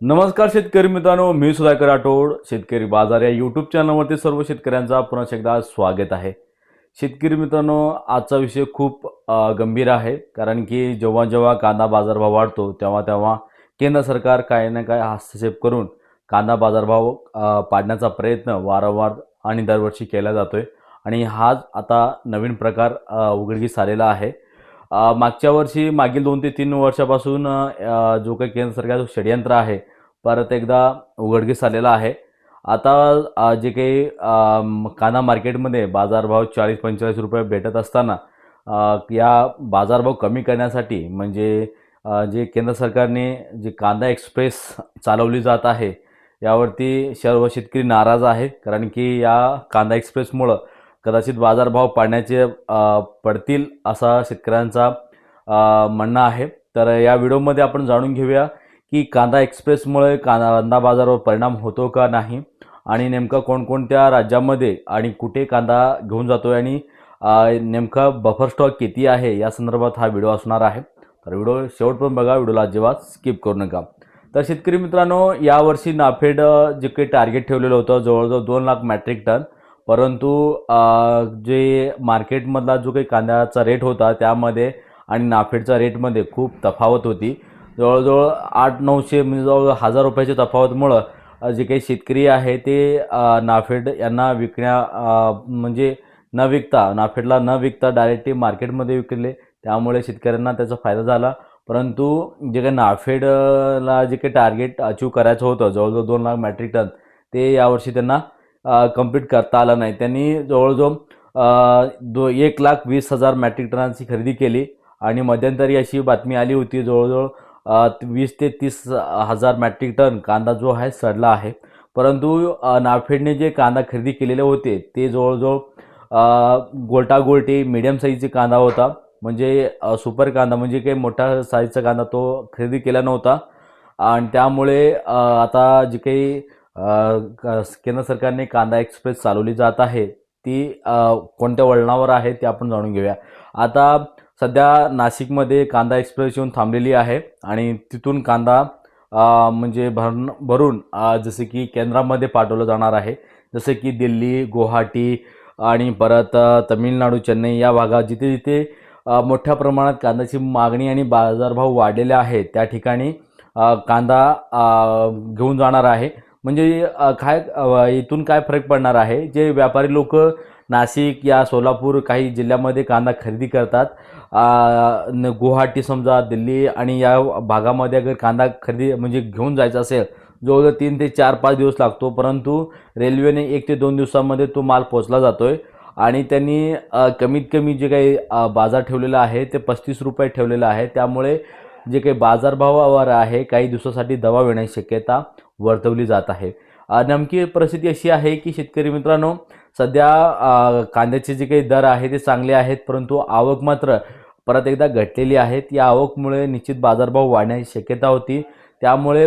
नमस्कार शेतकरी मित्रांनो, मी सुधाकर राठोड. शेतकरी बाजार या यूट्यूब चॅनलवरती सर्व शेतकऱ्यांचा पुन्हा एकदा स्वागत आहे. शेतकरी मित्रांनो, आजचा विषय खूप गंभीर आहे. कारण की जेव्हा जेव्हा कांदा बाजारभाव वाढतो तेव्हा तेव्हा केंद्र सरकार काही ना काही हस्तक्षेप करून कांदा बाजारभाव पाडण्याचा प्रयत्न वारंवार आणि दरवर्षी केला जातोय. आणि हाच आता नवीन प्रकार उघडकीस आलेला आहे. मागच्या वर्षी मागील 2 ते 3 वर्षापासून जो काही केंद्र सरकारचं षडयंत्र आहे परत एकदा उघडकीस आलेला आहे. आता जे काही कांदा मार्केटमध्ये बाजारभाव 40-45 रुपये भेटत असताना या बाजारभाव कमी करण्यासाठी म्हणजे जे केंद्र सरकारने जे कांदा एक्सप्रेस चालवली जात आहे यावरती सर्व शेतकरी नाराज आहे. कारण की या कांदा एक्सप्रेसमुळं कदाचित बाजारभाव पाडण्याचे पडतील असा शेतकऱ्यांचा म्हणणं आहे. तर या व्हिडिओमध्ये आपण जाणून घेऊया की कांदा एक्सप्रेसमुळे कांदा बाजारावर परिणाम होतो का नाही आणि नेमका कोणकोणत्या राज्यामध्ये आणि कुठे कांदा घेऊन जातोय आणि नेमका बफर स्टॉक किती आहे या संदर्भात हा व्हिडिओ असणार आहे. तर व्हिडिओ शेवटपर्यंत बघा, व्हिडिओला अजिबात स्किप करू नका. तर शेतकरी मित्रांनो, यावर्षी नाफेड जे काही टार्गेट ठेवलेलं होतं जवळजवळ 2 लाख मेट्रिक टन, परंतु जे मार्केटमधला जो काही कांद्याचा रेट होता त्यामध्ये आणि नाफेडच्या रेटमध्ये खूप तफावत होती. जवळजवळ 800-900 म्हणजे जवळ 1000 रुपयाच्या तफावतमुळं जे काही शेतकरी आहे ते नाफेड यांना म्हणजे न विकता नाफेडला न विकता डायरेक्टली मार्केटमध्ये विकले. त्यामुळे शेतकऱ्यांना त्याचा फायदा झाला. परंतु जे काही नाफेडला जे काही टार्गेट अचीव करायचं होतं जवळजवळ 2 लाख मेट्रिक टन ते यावर्षी त्यांना कंप्लीट करता आलं नाही. त्यांनी जवळजवळ 1,20,000 मेट्रिक टनांची खरेदी केली आणि मध्यंतरी अशी बातमी आली होती जवळजवळ 20 ते 30 हजार मेट्रिक टन कांदा जो आहे सडला आहे. परंतु नाफेडने जे कांदा खरेदी केलेले होते ते जवळजवळ गोल्टी मीडियम साईजचे कांदा होता. म्हणजे सुपर कांदा म्हणजे काही मोठ्या साईजचा कांदा तो खरेदी केला नव्हता. आणि त्यामुळे आता जे काही केंद्र सरकारने कांदा एक्सप्रेस चालवली जात आहे ती कोणत्या वळणावर आहे ते आपण जाणून घेऊया. आता सध्या नाशिकमध्ये कांदा एक्सप्रेस येऊन थांबलेली आहे आणि तिथून कांदा म्हणजे भरून जसे की केंद्रामध्ये पाठवलं जाणार आहे. जसे की दिल्ली, गुवाहाटी आणि परत तमिळनाडू, चेन्नई या भागात जिथे जिथे मोठ्या प्रमाणात कांद्याची मागणी आणि बाजारभाव वाढलेले आहेत त्या ठिकाणी कांदा घेऊन जाणार आहे. म्हणजे इथून काय फरक पडणार आहे, जे व्यापारी लोक नाशिक या सोलापूर काही जिल्ह्यामध्ये कांदा खरेदी करतात, गुवाहाटी समजा दिल्ली आणि या भागामध्ये अगर कांदा खरेदी म्हणजे घेऊन जायचा असेल जवळजवळ 3 ते 4-5 दिवस लागतो. परंतु रेल्वेने 1 ते 2 दिवसामध्ये तो माल पोचला जातोय. आणि त्यांनी कमीत कमी जे काही बाजार ठेवलेला आहे ते 35 रुपये ठेवलेला आहे. त्यामुळे जे काही बाजारभावावर आहे काही दिवसासाठी दबाव येण्याची शक्यता वर्तवली जात आहे. नेमकी परिस्थिती अशी आहे की शेतकरी मित्रांनो, सध्या कांद्याचे जे काही दर आहे ते चांगले आहेत, परंतु आवक मात्र परत एकदा घटलेली आहेत. या आवकमुळे निश्चित बाजारभाव वाढण्याची शक्यता होती. त्यामुळे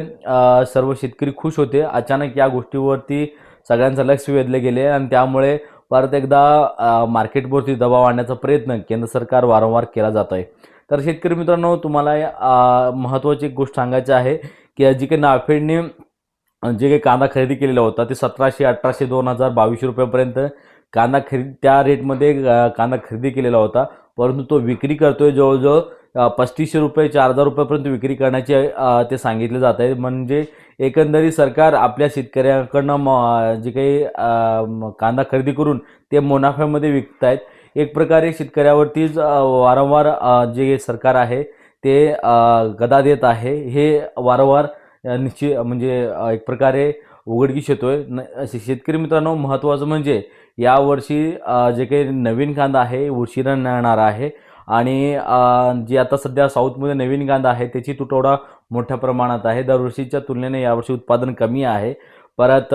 सर्व शेतकरी खुश होते. अचानक या गोष्टीवरती सगळ्यांचं लक्ष वेधले गेले आणि त्यामुळे परत एकदा मार्केटवरती दबाव आणण्याचा प्रयत्न केंद्र सरकार वारंवार केला जात आहे. तर शेतकरी मित्रांनो, तुम्हाला महत्त्वाची एक गोष्ट सांगायची आहे की जी काही नाफेडने जे काही कांदा खरेदी केलेला होता ते 1700, 1800, 2000, 2200 रुपयापर्यंत कांदा त्या रेटमध्ये कांदा खरेदी केलेला होता. परंतु तो विक्री करतोय जवळजवळ 3500 रुपये, 4000 रुपयापर्यंत विक्री करण्याचे ते सांगितले जात आहे. म्हणजे एकंदरीत सरकार आपल्या शेतकऱ्यांकडनं जे काही कांदा खरेदी करून ते मुनाफ्यामध्ये विकत आहेत. एक प्रकारे शेतकऱ्यावरतीच वारंवार जे सरकार आहे ते गदा देत आहे. हे वारंवार निश्चित म्हणजे एक प्रकारे उघडकीस येतोय. शेतकरी मित्रांनो, महत्त्वाचं म्हणजे यावर्षी जे काही नवीन कांदा आहे उशिरा येणार आहे आणि जे आता सध्या साऊथमध्ये नवीन कांदा आहे त्याची तुटवडा मोठ्या प्रमाणात आहे. दरवर्षीच्या तुलनेने यावर्षी उत्पादन कमी आहे. परत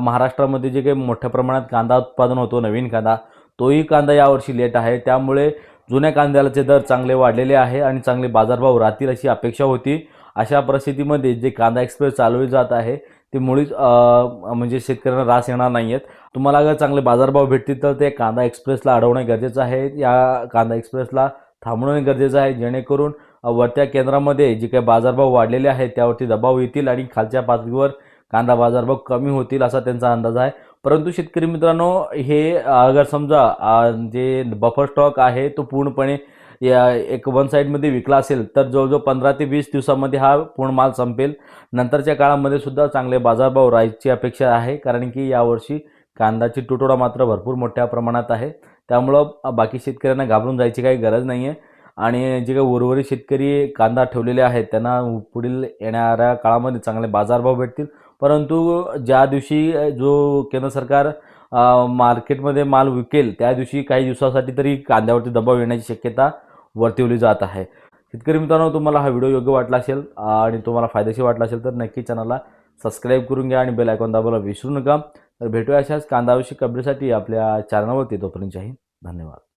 महाराष्ट्रामध्ये जे काही मोठ्या प्रमाणात कांदा उत्पादन होतो नवीन कांदा, तोही कांदा यावर्षी लेट आहे. त्यामुळे जुन्या कांद्याचे दर चांगले वाढलेले आहे आणि चांगले बाजारभाव राहतील अशी अपेक्षा होती. अशा परिस्थितीमध्ये जे कांदा एक्सप्रेस चालवली जात आहे ते मुळीच म्हणजे शेतकऱ्यांना रास येणार नाही आहेत. तुम्हाला अगर चांगले बाजारभाव भेटतील तर ते कांदा एक्सप्रेसला अडवणे गरजेचं आहे. या कांदा एक्सप्रेसला थांबवणे गरजेचं आहे जेणेकरून वरत्या केंद्रामध्ये जे काही बाजारभाव वाढलेले आहेत त्यावरती दबाव येतील आणि खालच्या पातळीवर कांदा बाजारभाव कमी होतील असा त्यांचा अंदाज आहे. परंतु शेतकरी मित्रांनो, हे अगर समजा जे बफर स्टॉक आहे तो पूर्णपणे या एक वन साईडमध्ये विकला असेल तर जवळजवळ 15 ते 20 दिवसामध्ये हा पूर्ण माल संपेल. नंतरच्या काळामध्ये सुद्धा चांगले बाजारभाव राहायची अपेक्षा आहे, कारण की यावर्षी कांद्याची तुटवडा मात्र भरपूर मोठ्या प्रमाणात आहे. त्यामुळं बाकी शेतकऱ्यांना घाबरून जायची काही गरज नाही आहे आणि जे काही उर्वरित शेतकरी कांदा ठेवलेले आहेत त्यांना पुढील येणाऱ्या काळामध्ये चांगले बाजारभाव भेटतील. परंतु ज्या दिवशी जो केंद्र सरकार मार्केटमध्ये माल विकेल त्या दिवशी काही दिवसासाठी तरी कांद्यावरती दबाव येण्याची शक्यता वर्तवली जात आहे. शेतकरी मित्रांनो, तुम्हाला हा व्हिडिओ योग्य वाटला असेल आणि तुम्हाला फायदेशीर वाटला असेल तर नक्की चॅनलला सबस्क्राईब करून घ्या आणि बेल आयकॉन दाबायला विसरू नका. तर भेटूया अशाच कांदाविषयक अपडेटसाठी आपल्या चॅनलवरती. तोपर्यंत धन्यवाद.